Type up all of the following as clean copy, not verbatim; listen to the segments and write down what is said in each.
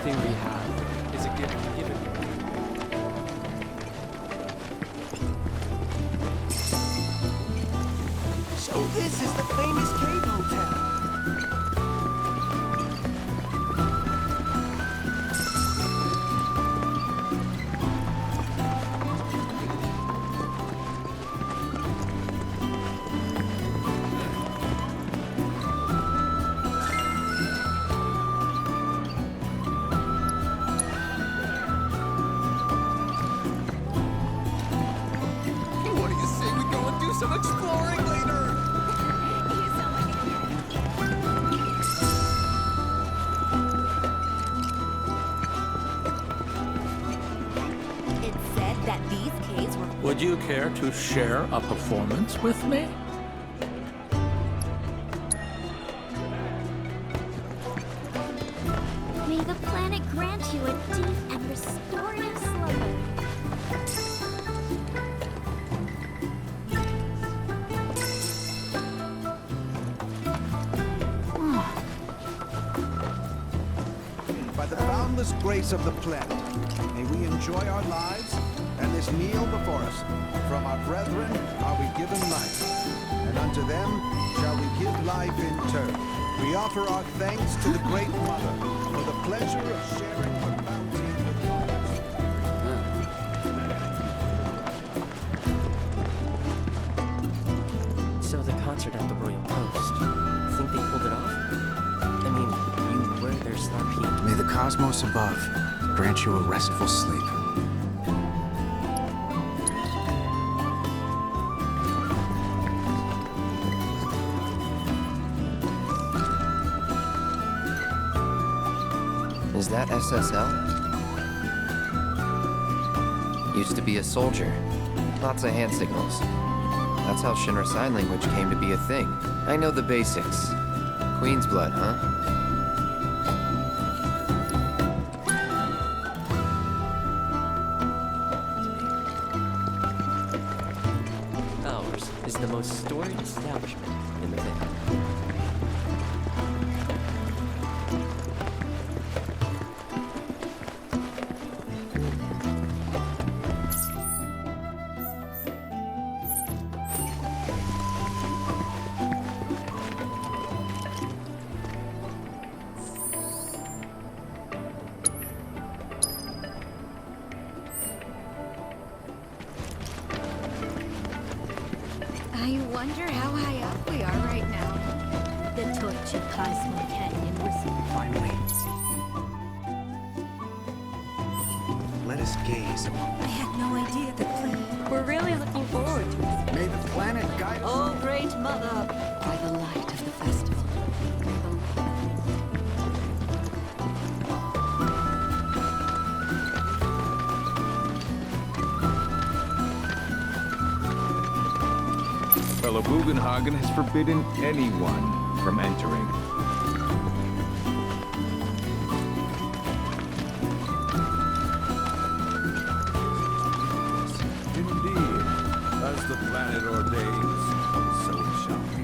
everything we have is a gift given. So this is the famous cave hotel. What do you say we go and do some exploring later? It said that these caves were... Would you care to share a performance with me? May the planet grant you a deep and restorative slumber. By the boundless grace of the planet, may we enjoy our lives and this meal before us. From our brethren are we given life, and unto them shall we give life in turn. We offer our thanks to the Great Mother for the pleasure of sharing her bounty with others. So the concert at the Royal Post. Think they pulled it off? I mean, you were their star peak. May the cosmos above grant you a restful sleep. Is that SSL? Used to be a soldier. Lots of hand signals. That's how Shinra Sign Language came to be a thing. I know the basics. Queen's blood, huh? Ours is the most storied establishment in the Vale. I wonder how high up we are right now. The torch of Cosmo Canyon was... Finally. Let us gaze upon I had no idea that planet. We're really looking forward to it. May the planet guide us. Oh, great mother, by the light of the festival. May the Fellow Bugenhagen has forbidden anyone from entering. Indeed, as the planet ordains, so it shall be.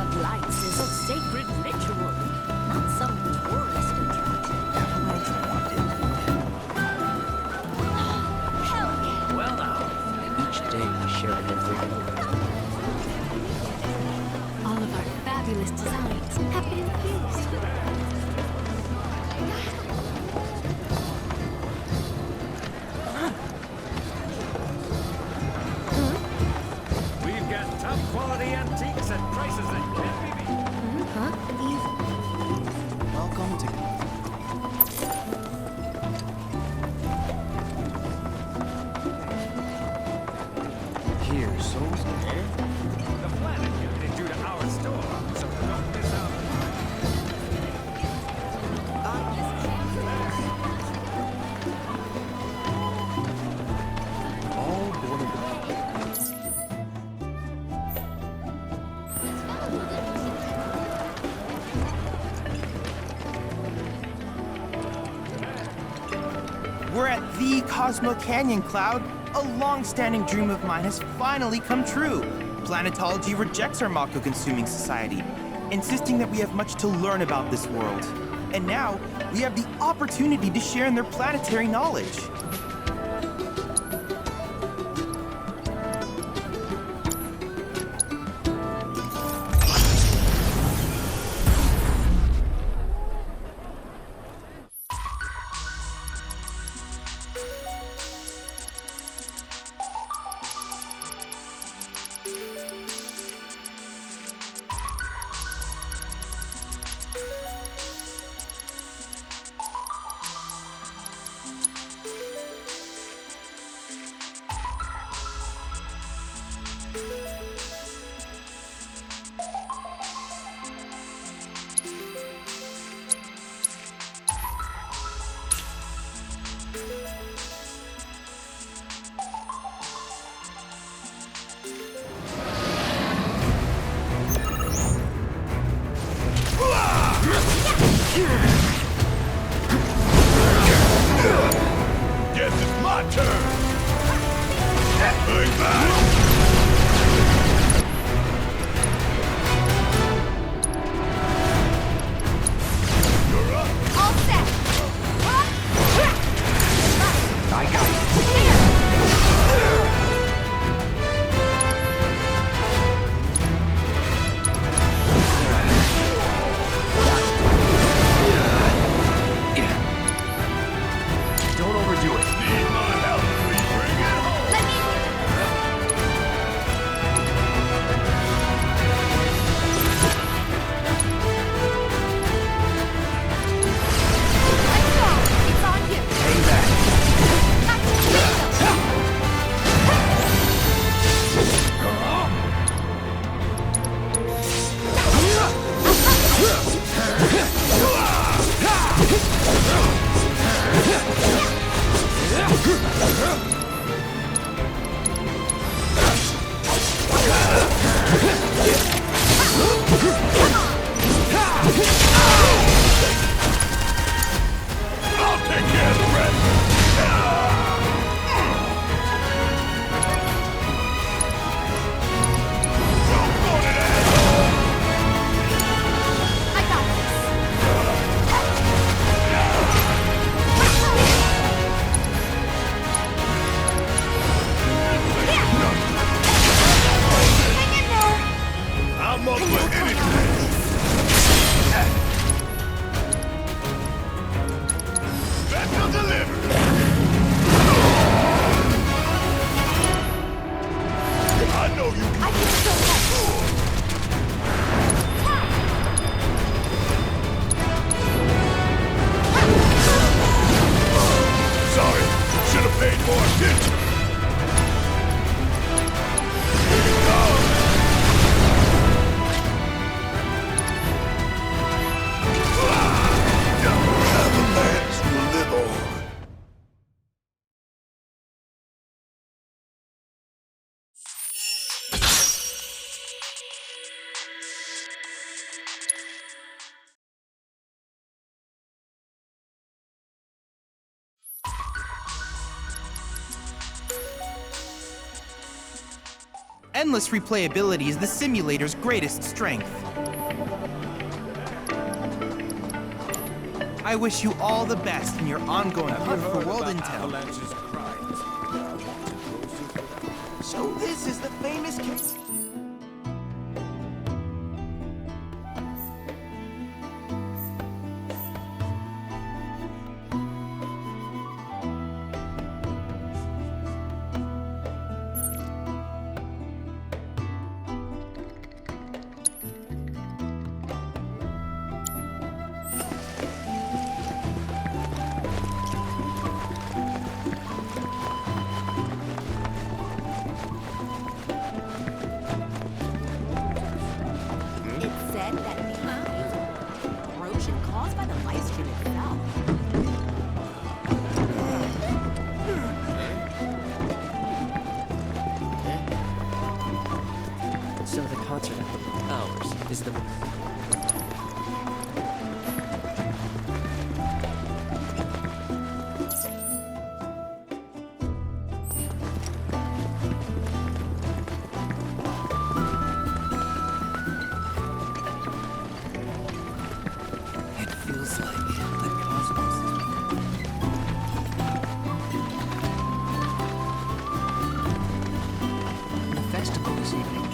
of lights is a sacred ritual, not some tourist attraction. Hell yeah! Well now. Each day we share an every All of our fabulous designs have been infused with We've got top quality antiques at prices that can't be beat. Welcome to... Here, souls. The planet is due to our store, so don't miss out. All born of We're at the Cosmo Canyon, Cloud. A long-standing dream of mine has finally come true. Planetology rejects our Mako-consuming society, insisting that we have much to learn about this world. And now, we have the opportunity to share in their planetary knowledge. Guess it's my turn. Bring back. You're up. all set. I got it. Don't overdo it. Need my help. Please bring it home. Let me... Let's go. It's on you. Hang back. I'll take care of the rest. Don't it, asshole. I got I'm up for anything. Special delivery. I know you can. I can still help. Sorry, should have paid more attention. Here you go. Avalanche will live on. Endless replayability is the simulator's greatest strength. I wish you all the best in your ongoing hunt for world intel. So this is the famous case. So the concert at ours is the... It feels like the cosmos. The festival this evening.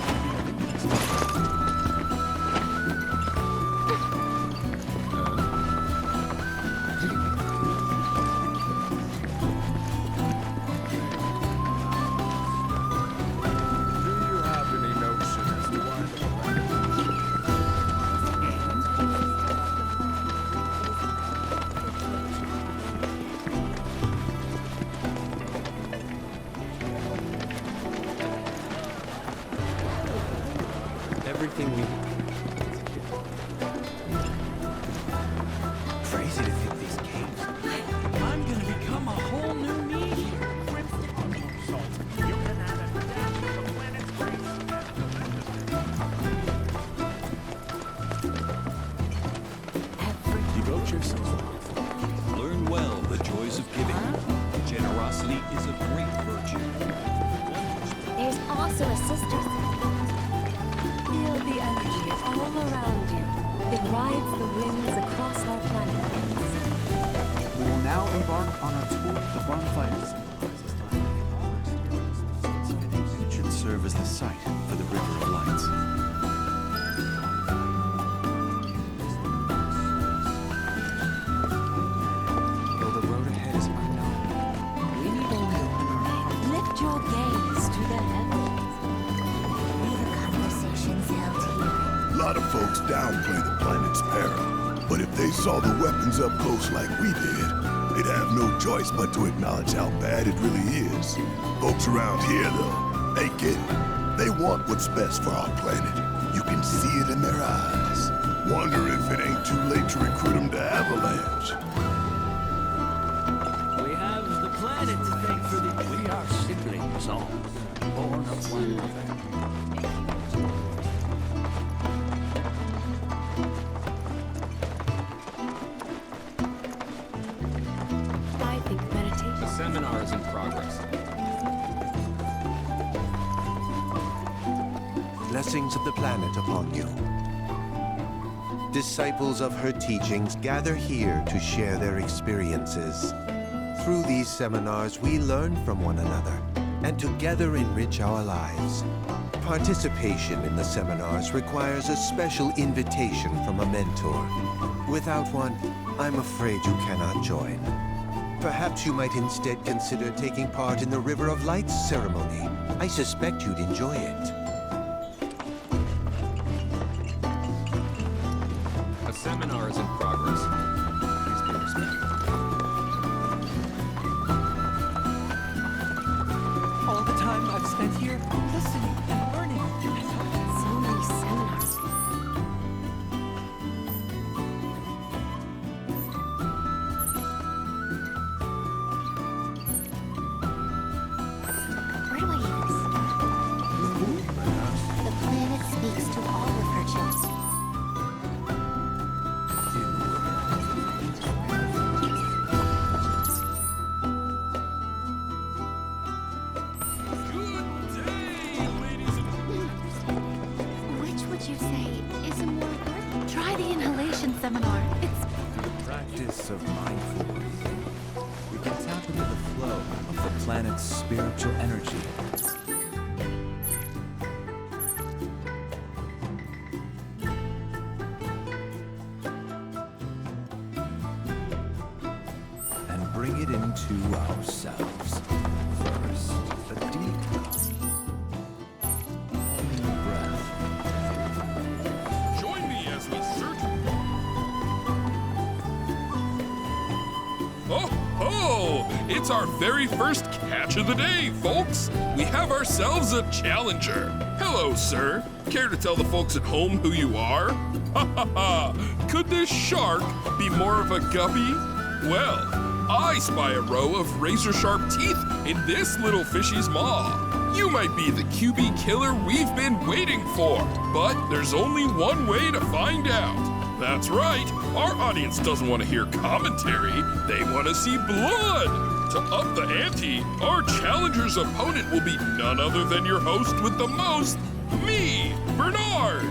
Everything we... Crazy to think these games. I'm gonna become a whole new me here. You can add a dash to the planet's Devote yourself. Learn well the joys of giving. Generosity is a great virtue. There's also a sister's. Feel the energy all around you. It rides the winds across our planet. We will now embark on our tour of bonfires. It should serve as the site for the River of Lights. Though the road ahead is unknown, we need only open our minds. Lift your gaze to the heavens. Conversations held here. A lot of folks downplay the planet's peril, but if they saw the weapons up close like we did, they'd have no choice but to acknowledge how bad it really is. Folks around here, though, they get it. They want what's best for our planet. You can see it in their eyes. Wonder if it ain't too late to recruit them to Avalanche. We have the planet to thank for the... We are siblings all, born of one mother. I think meditation. The seminar is in progress. Blessings of the planet upon you. Disciples of her teachings gather here to share their experiences. Through these seminars, we learn from one another and together enrich our lives. Participation in the seminars requires a special invitation from a mentor. Without one, I'm afraid you cannot join. Perhaps you might instead consider taking part in the River of Lights ceremony. I suspect you'd enjoy it. A seminar is in progress. Please be respectful. All the time I've spent here, listening and learning. So many seminars. Where do I use? The planet speaks to all of her children. Good day, ladies and seminar. It's Through the practice of mindful breathing, we can tap into the flow of the planet's spiritual energy. And bring it into ourselves. First, a deep breath. Join me as we search. Oh ho! It's our very first catch of the day, folks. We have ourselves a challenger. Hello, sir. Care to tell the folks at home who you are? Ha ha ha! Could this shark be more of a guppy? Well, I spy a row of razor-sharp teeth in this little fishy's maw. You might be the QB killer we've been waiting for, but there's only one way to find out. That's right, our audience doesn't want to hear commentary, they want to see blood. To up the ante, our challenger's opponent will be none other than your host with the most, me, Bernard.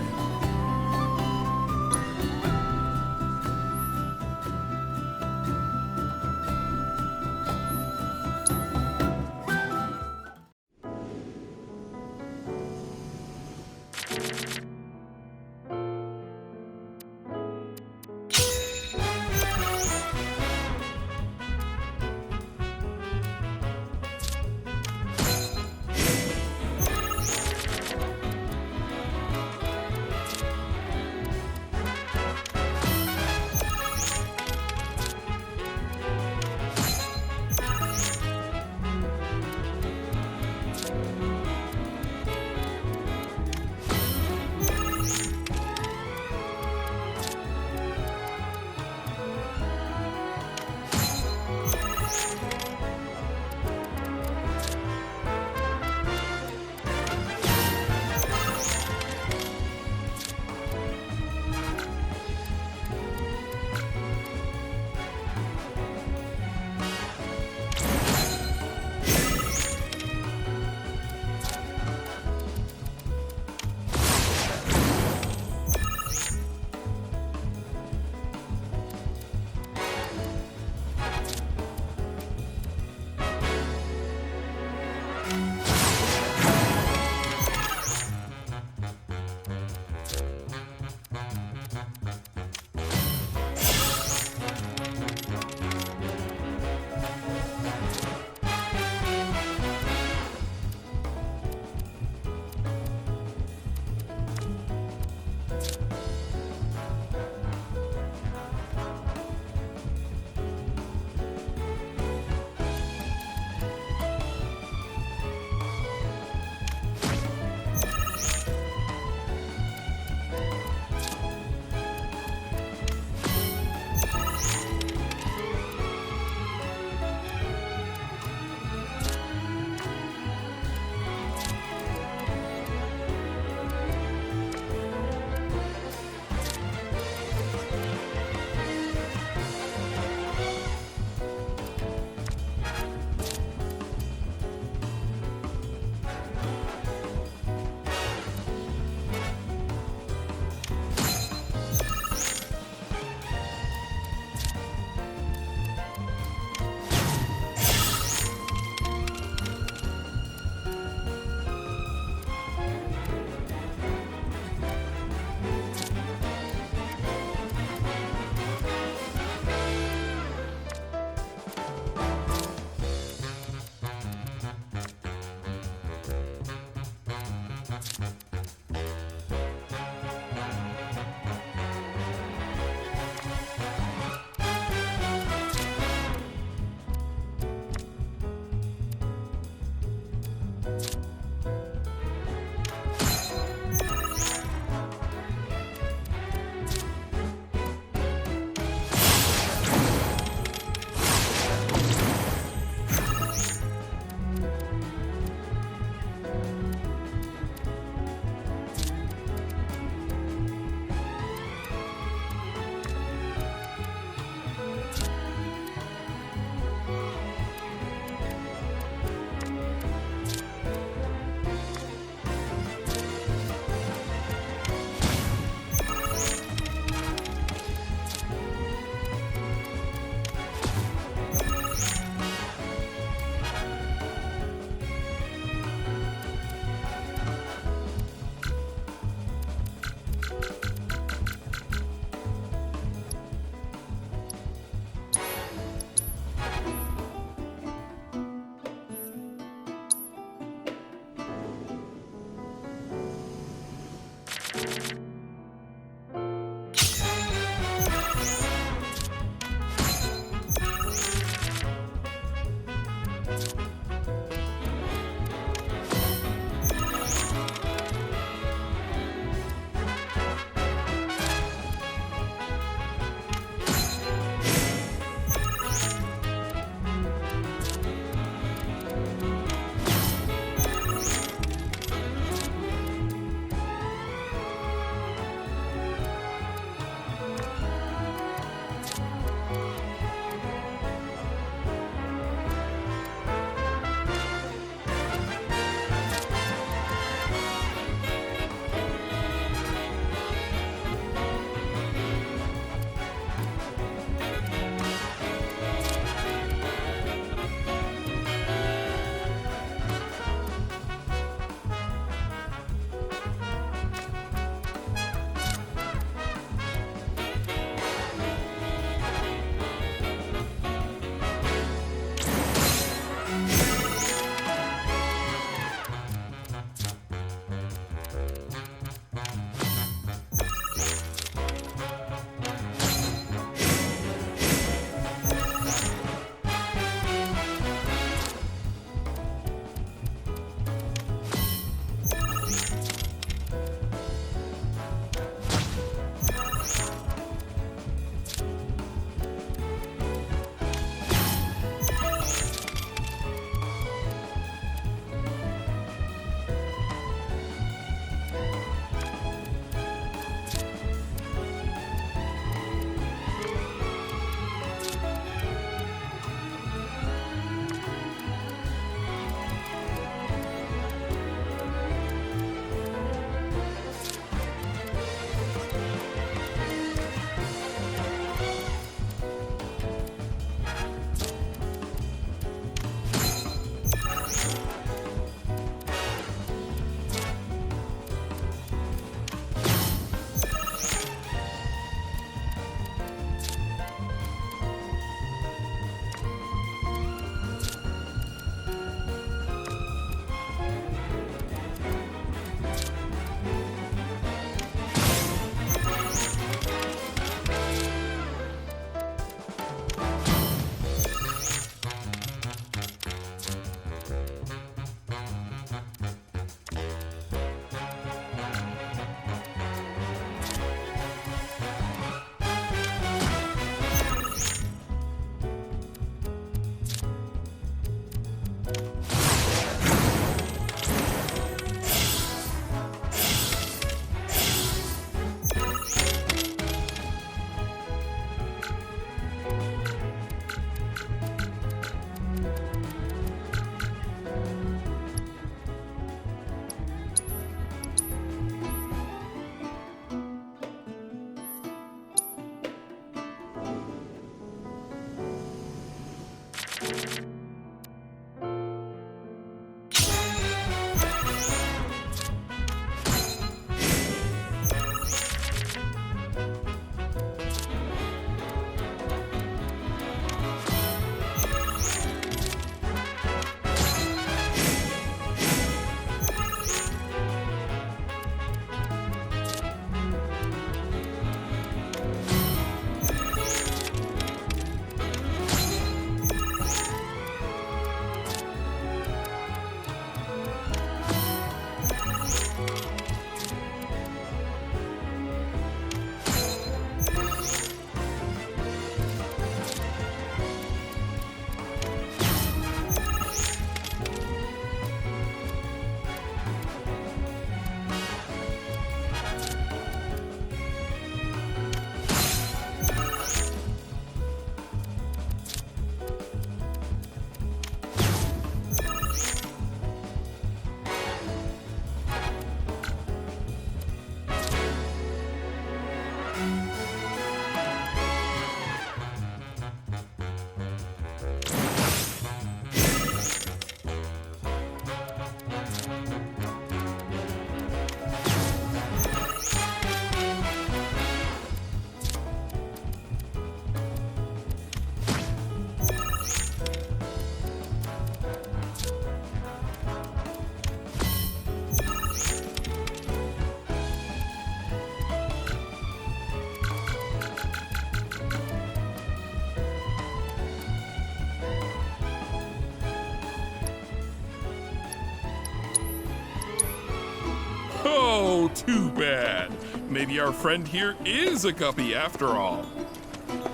Oh, too bad. Maybe our friend here is a guppy after all.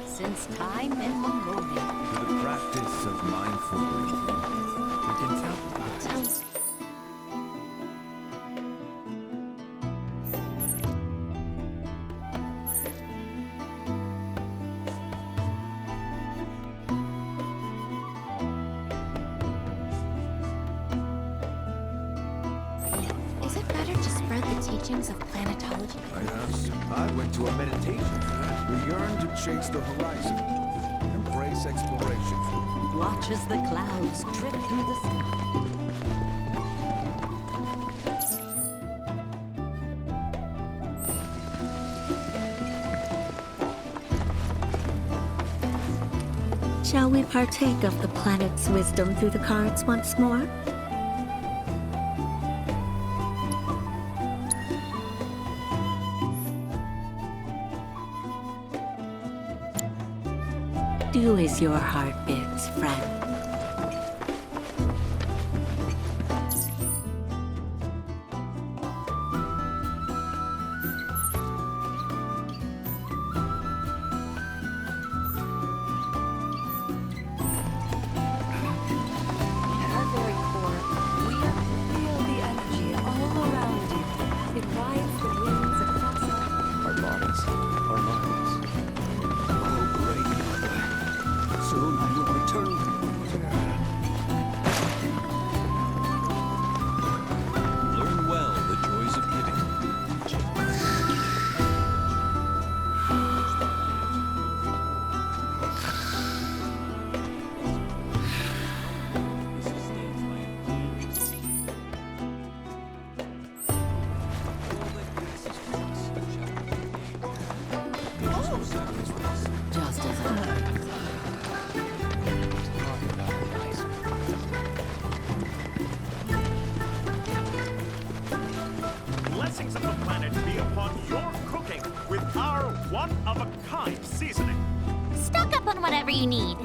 Since time immemorial. Through the practice of mindful breathing, we can tell. Is it better to spread the teachings of planetology? I went to a meditation. We yearn to chase the horizon, embrace exploration. Watch as the clouds drift through the sky. Shall we partake of the planet's wisdom through the cards once more? Do as your heart bids, friend. At our very core, we feel the energy all around you. It rides the winds across Our bodies, our minds. Oh, great mother. Soon I will return. Learn well the joys of giving. Just as I Blessings of the planet be upon your cooking with our one-of-a-kind seasoning. Stock up on whatever you need.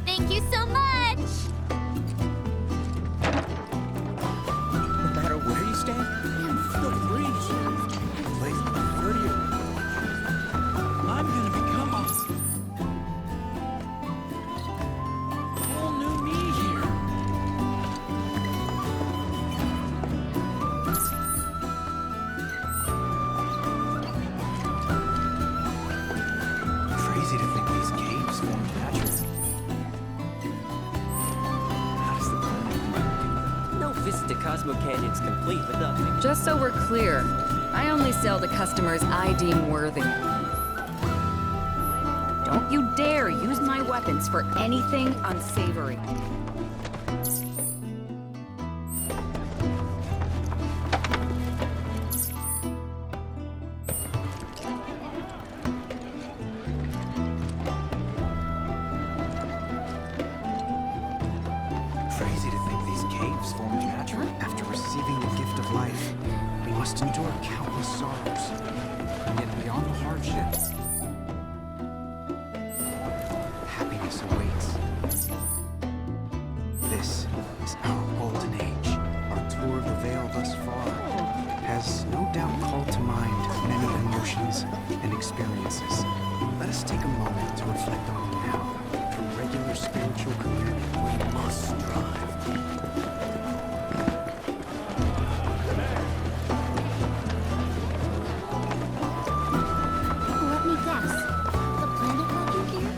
Thank you so much! No matter where you stand, feel free. Place prefer to you. I'm gonna become a whole new me here. Crazy to think these caves formed naturally. How does the planet No visit to Cosmo Canyon's complete without me. Just so we're clear, I only sell to customers I deem worthy. Don't you dare use my weapons for anything unsavory. Crazy to think these caves formed naturally. After receiving the gift of life, we must endure countless sorrows. And yet beyond the hardships, happiness awaits. This is our golden age. Our tour of the Veil thus far has no doubt called to mind many emotions and experiences. Let us take a moment to reflect on them now. Through regular spiritual communion, we must strive. Let me guess. The planet brought you here?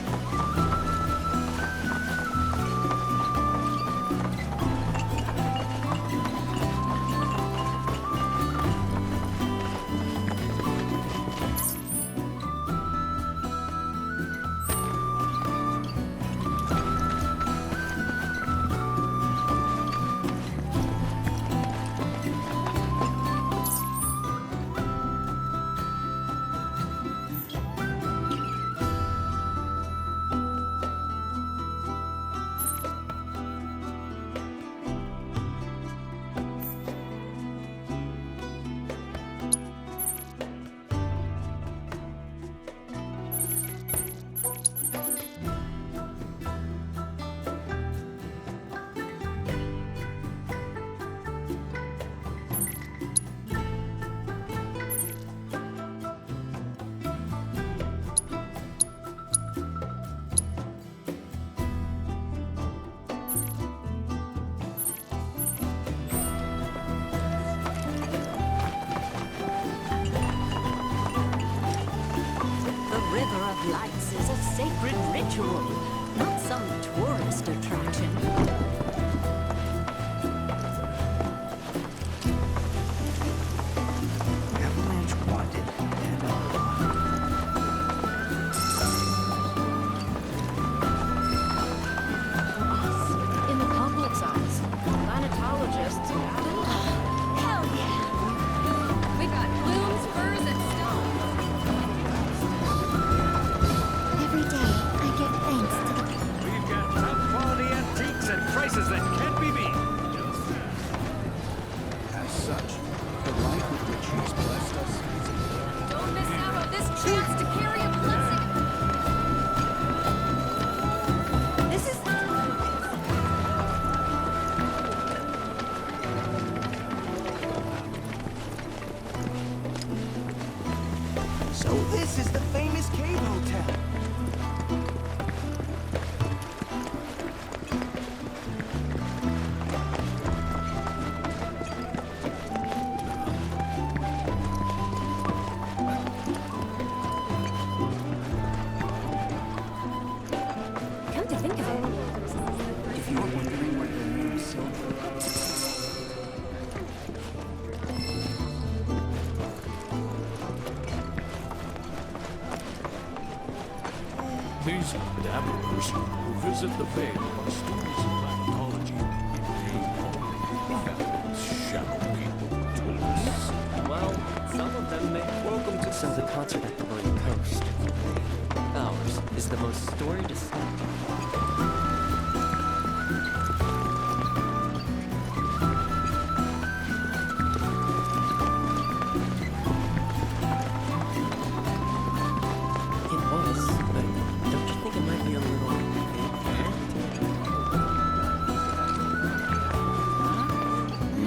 sacred ritual, not some tourist attraction. Avalanche wanted and In the public's eyes, planetologists hell yeah! We got blooms, furs, and stones. Every day, I give thanks to the... We've got top quality antiques at prices that can't be beat. As such, the light with which he has blessed us is a Don't miss out on this chance to carry a blessing. This is... So this is the famous cave hotel. Come to think of it, If you were wondering where the name Silver... These dabblers who visit the veil are students of planetology in name only. Fabulous shadow people tourists. Well, some of them may... Welcome to... So the concert at the Royal Coast. Ours is the most storied estate. It was, but don't you think it might be a little big?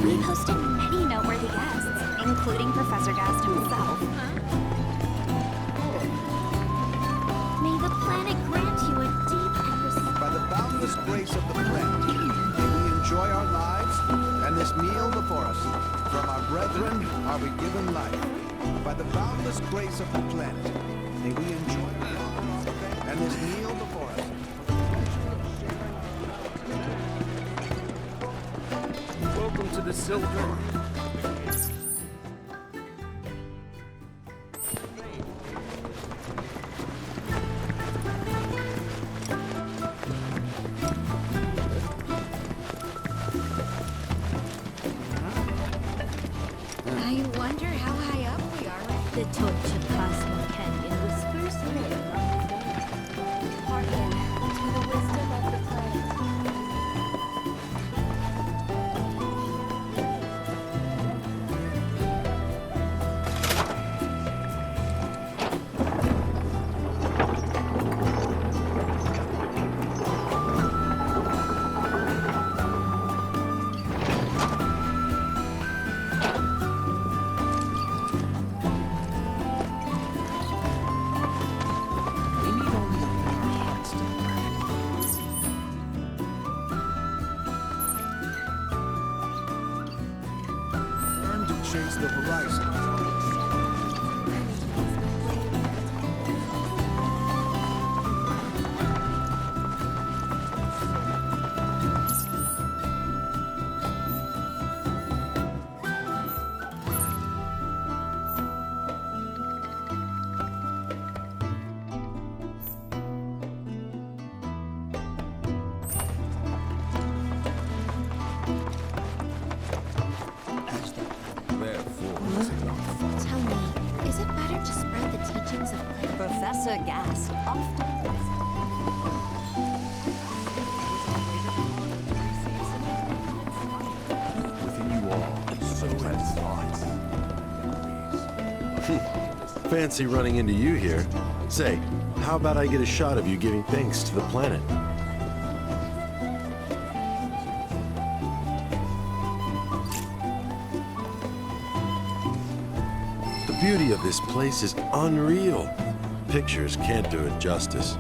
We've hosted many noteworthy guests, including Professor Gast himself. May the planet grant you a deep By the boundless grace of the planet, may we enjoy our lives and this meal before us. From our brethren are we given life. By the boundless grace of the planet, may we enjoy our lives and this meal before us. Welcome to the Silver. I wonder how high up we are. The torch of Cosmo Canyon whispers Hearken to the wisdom of the planet. we need only open our hearts to the Learn to chase the horizon. Tell me, is it better to spread the teachings of life? Professor Gast often... Within you all, so has thoughts. Fancy running into you here. Say, how about I get a shot of you giving thanks to the planet? The beauty of this place is unreal. Pictures can't do it justice.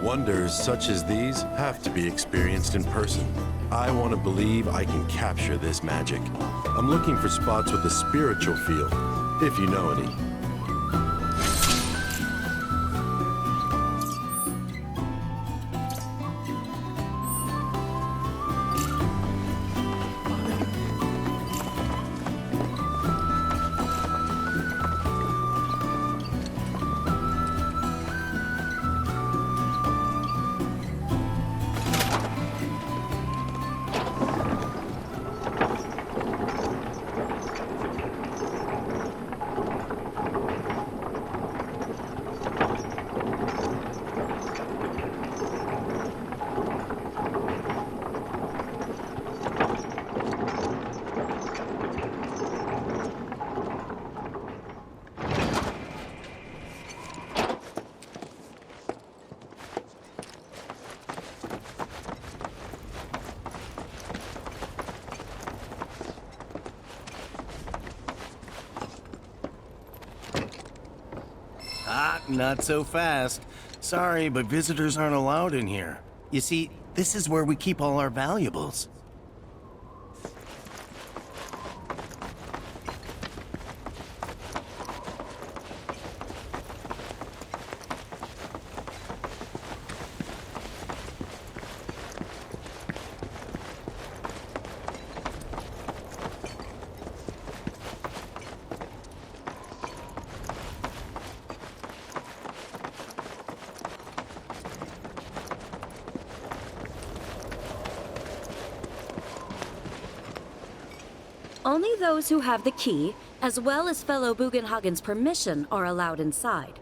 Wonders such as these have to be experienced in person. I want to believe I can capture this magic. I'm looking for spots with a spiritual feel, if you know any. Ah, not so fast. Sorry, but visitors aren't allowed in here. You see, this is where we keep all our valuables. Only those who have the key, as well as fellow Bugenhagen's permission, are allowed inside.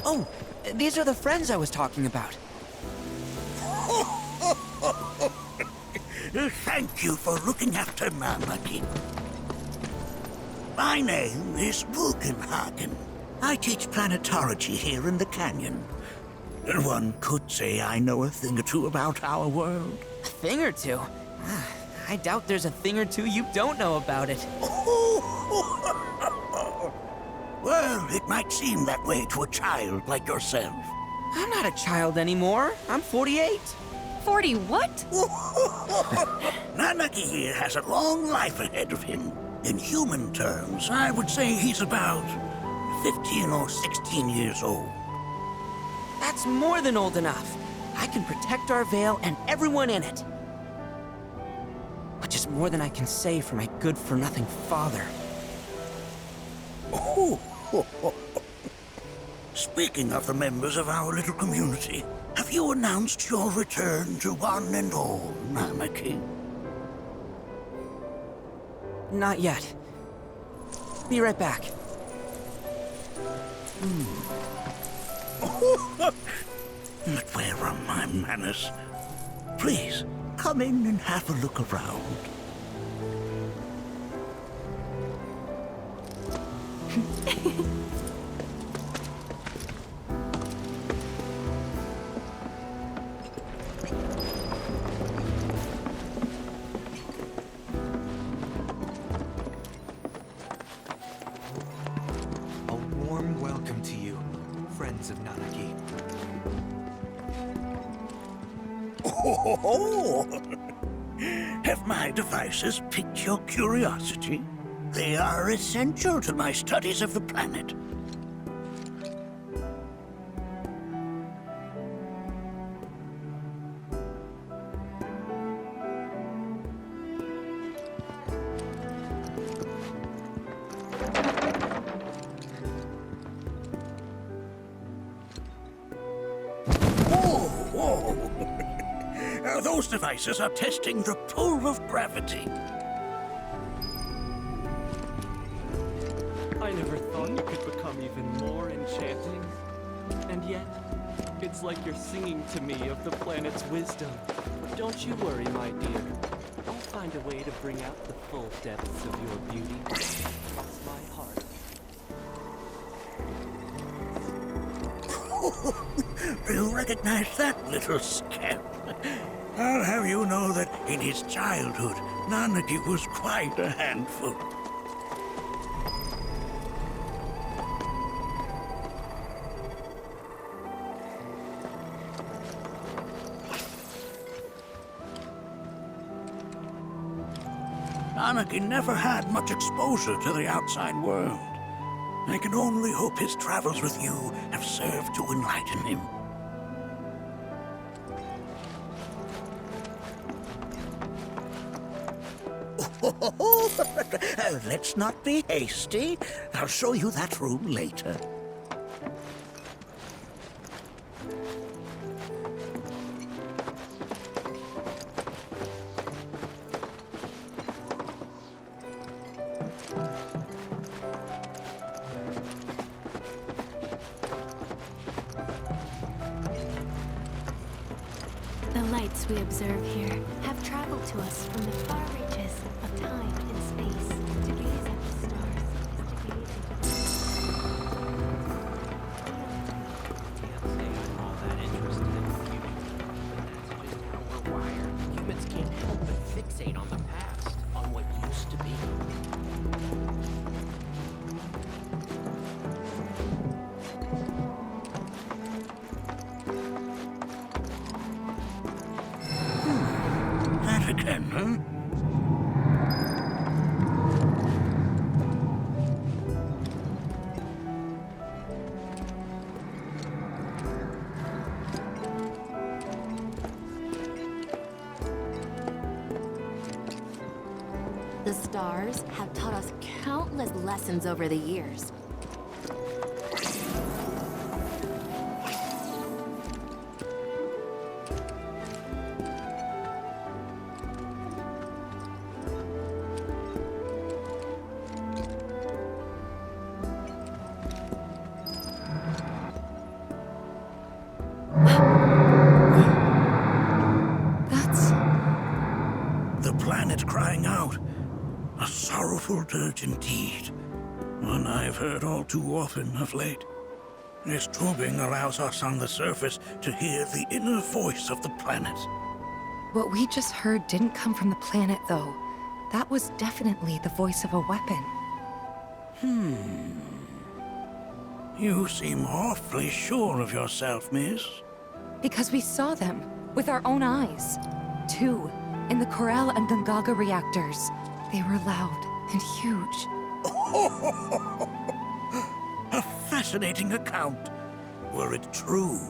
Oh, these are the friends I was talking about. Thank you for looking after Nanaki. My name is Bugenhagen. I teach planetology here in the canyon. One could say I know a thing or two about our world. A thing or two? I doubt there's a thing or two you don't know about it. Well, it might seem that way to a child like yourself. I'm not a child anymore. I'm 48. 40 what? Nanaki here has a long life ahead of him. In human terms, I would say he's about 15 or 16 years old. That's more than old enough. I can protect our Vale and everyone in it. Which is more than I can say for my good-for-nothing father. Speaking of the members of our little community, have you announced your return to one and all, Nanaki? Not yet. Be right back. But where are my manners? Please, come in and have a look around. A warm welcome to you, friends of Nanaki. Have my devices piqued your curiosity? They are essential to my studies of the planet. Those devices are testing the pull of gravity. I never thought you could become even more enchanting. And yet, it's like you're singing to me of the planet's wisdom. Don't you worry, my dear. I'll find a way to bring out the full depths of your beauty. Cross my heart. You recognize that little scamp? I'll have you know that in his childhood, Nanaki was quite a handful. Nanaki never had much exposure to the outside world. I can only hope his travels with you have served to enlighten him. Let's not be hasty. I'll show you that room later. The lights we observe here have traveled to us from the far reaches of time and space to gaze at the stars, to gaze Can't say I'm all that interested in the future, but that's just how we're wired. Humans can't help but fixate on the past, on what used to be. stars have taught us countless lessons over the years. Crying out. A sorrowful dirge indeed. One I've heard all too often of late. This tubing allows us on the surface to hear the inner voice of the planet. What we just heard didn't come from the planet, though. That was definitely the voice of a weapon. You seem awfully sure of yourself, miss. Because we saw them, with our own eyes. Two. In the Corel and Gungaga reactors. They were loud and huge. A fascinating account, were it true.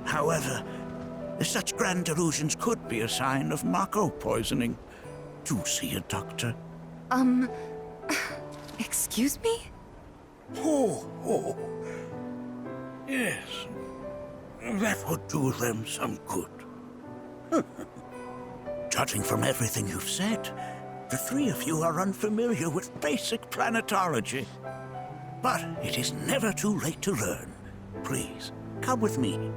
However, such grand delusions could be a sign of Mako poisoning. Do see a doctor. Excuse me? Oh. Yes. That would do them some good. Judging from everything you've said, the three of you are unfamiliar with basic planetology. But it is never too late to learn. Please, come with me.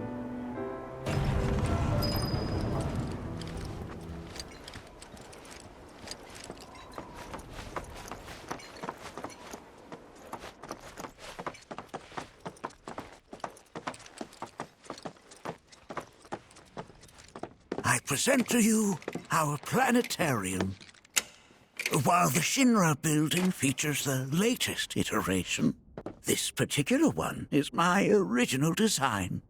I present to you our planetarium. While the Shinra building features the latest iteration, this particular one is my original design.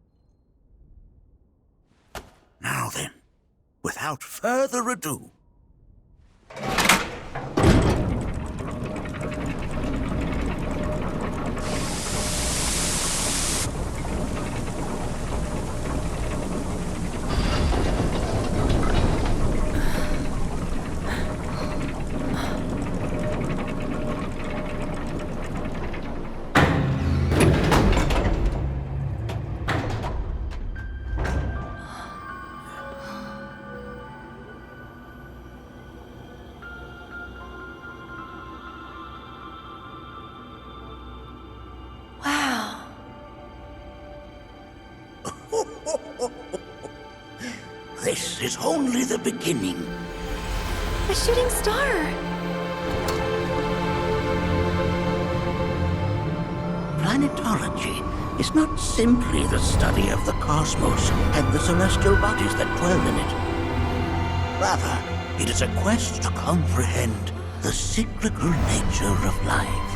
Now then, without further ado, this is only the beginning. A shooting star! Planetology is not simply the study of the cosmos and the celestial bodies that dwell in it. Rather, it is a quest to comprehend the cyclical nature of life.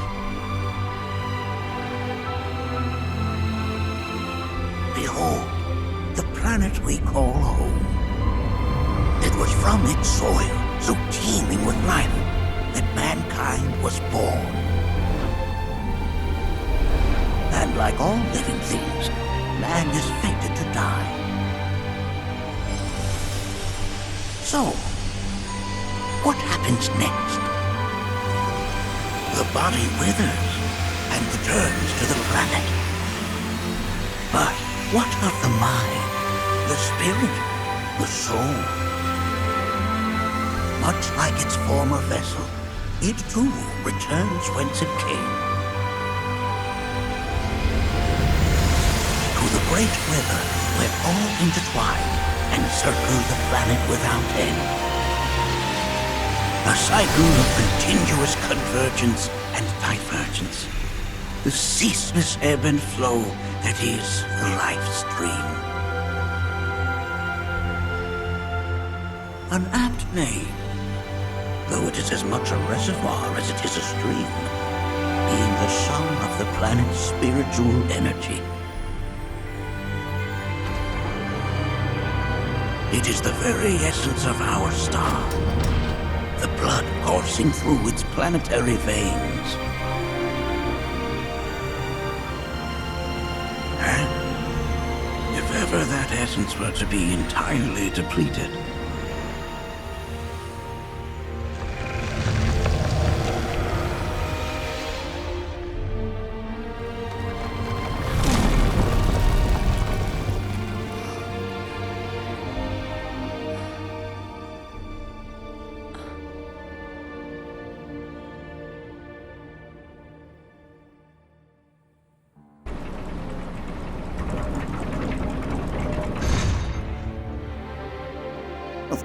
Behold, the planet we call home. It was from its soil, so teeming with life, that mankind was born. And like all living things, man is fated to die. So, what happens next? The body withers and returns to the planet. But what of the mind, the spirit, the soul? Much like its former vessel, it too returns whence it came. To the great river where all intertwine and circle the planet without end. A cycle of continuous convergence and divergence. The ceaseless ebb and flow that is the life stream. An apt name, though it is as much a reservoir as it is a stream, being the sum of the planet's spiritual energy. It is the very essence of our star, the blood coursing through its planetary veins. And if ever that essence were to be entirely depleted,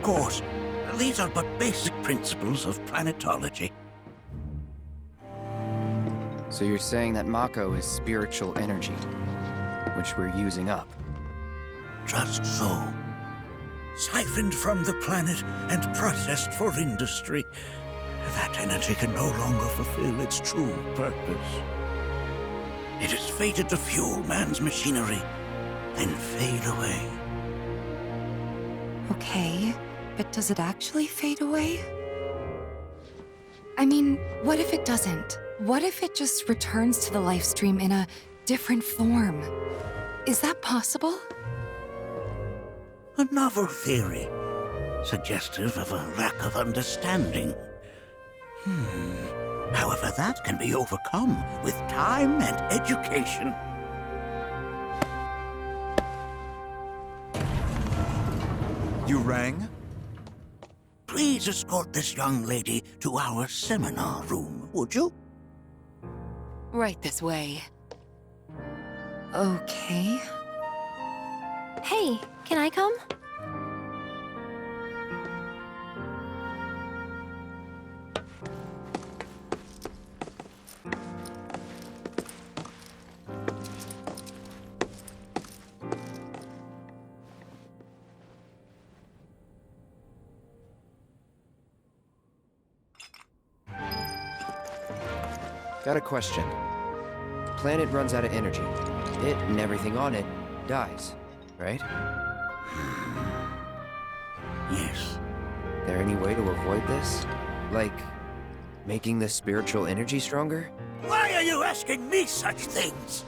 Of course, these are but basic principles of planetology. So you're saying that Mako is spiritual energy, which we're using up? Just so. Siphoned from the planet and processed for industry, that energy can no longer fulfill its true purpose. It is fated to fuel man's machinery, then fade away. Okay, but does it actually fade away? I mean, what if it doesn't? What if it just returns to the life stream in a different form? Is that possible? A novel theory, suggestive of a lack of understanding. However, that can be overcome with time and education. You rang? Please escort this young lady to our seminar room, would you? Right this way. Okay. Hey, can I come? Got a question. Planet runs out of energy. It and everything on it dies, right? Yes. There any way to avoid this? Like, making the spiritual energy stronger? Why are you asking me such things?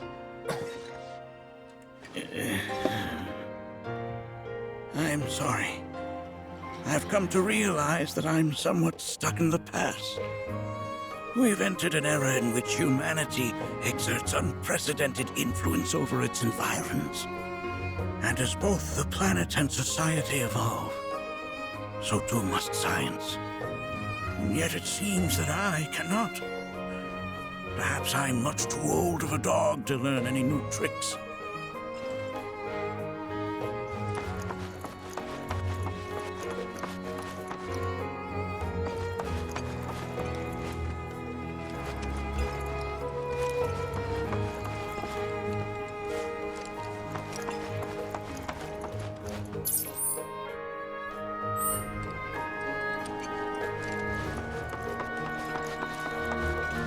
I'm sorry. I've come to realize that I'm somewhat stuck in the past. We've entered an era in which humanity exerts unprecedented influence over its environs. And as both the planet and society evolve, so too must science. And yet it seems that I cannot. Perhaps I'm much too old of a dog to learn any new tricks.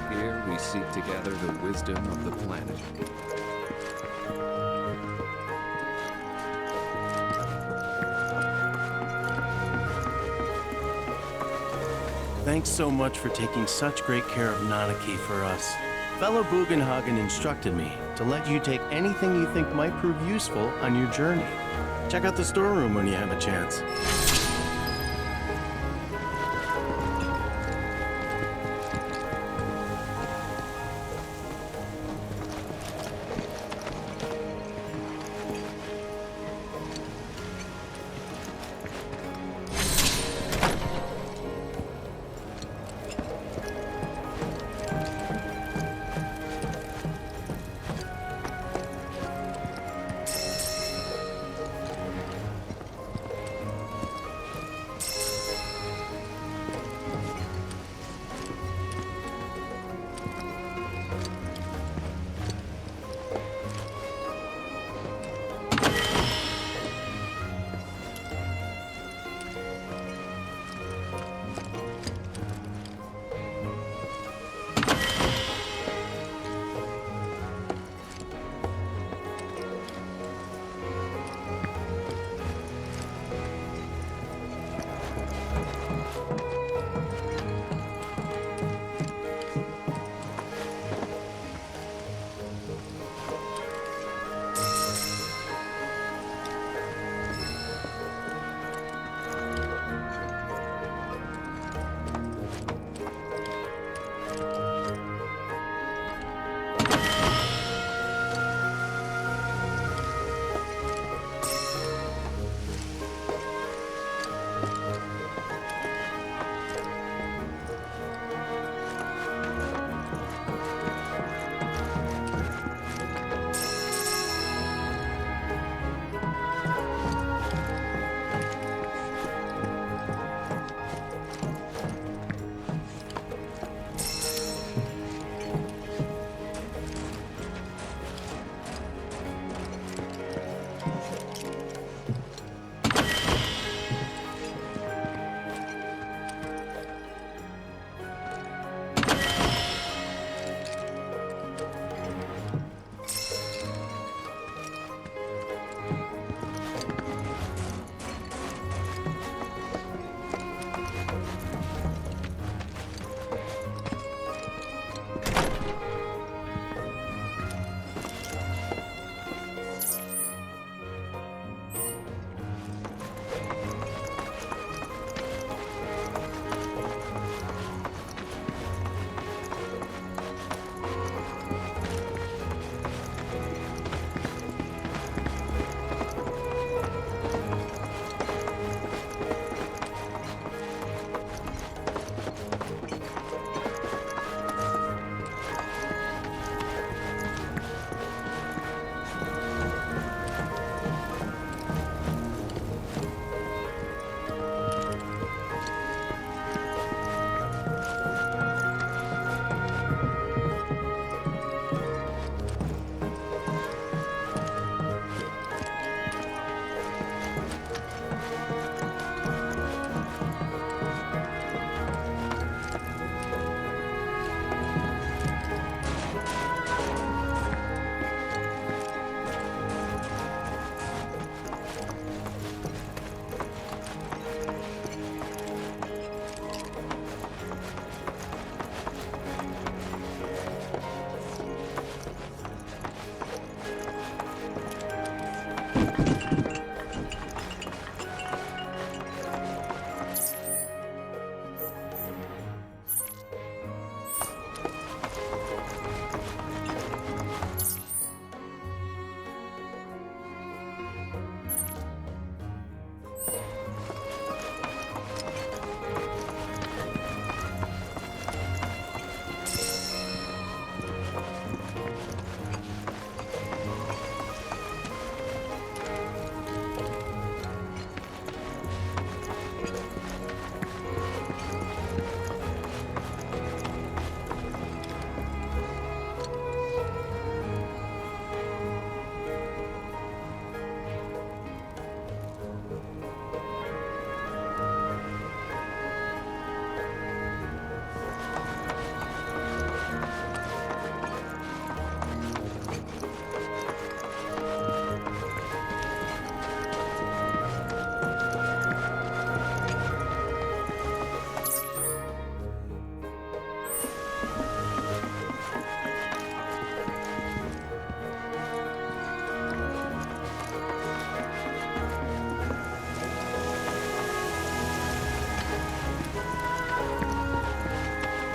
Here we seek to gather the wisdom of the planet. Thanks so much for taking such great care of Nanaki for us. Fellow Bugenhagen instructed me to let you take anything you think might prove useful on your journey. Check out the storeroom when you have a chance.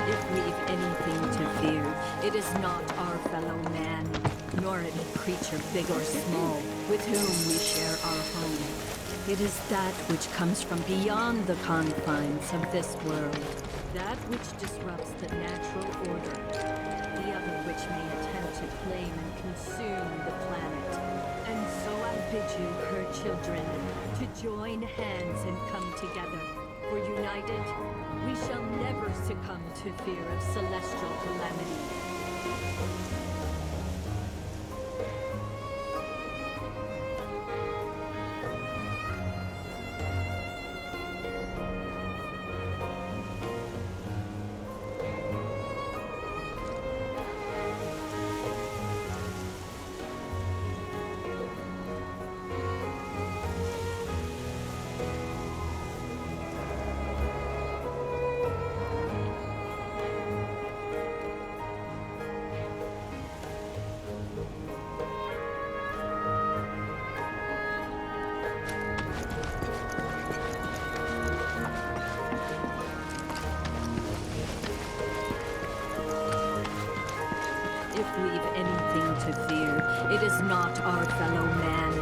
If we've anything to fear, it is not our fellow man, nor any creature big or small, with whom we share our home. It is that which comes from beyond the confines of this world, that which disrupts the natural order, the other which may attempt to claim and consume the planet. And so I bid you, her children, to join hands and come together. For united, we shall never succumb to fear of celestial calamity. If we've anything to fear, it is not our fellow man,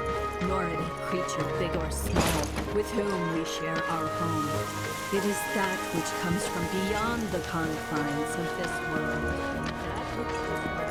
nor any creature big or small, with whom we share our home. It is that which comes from beyond the confines of this world, that which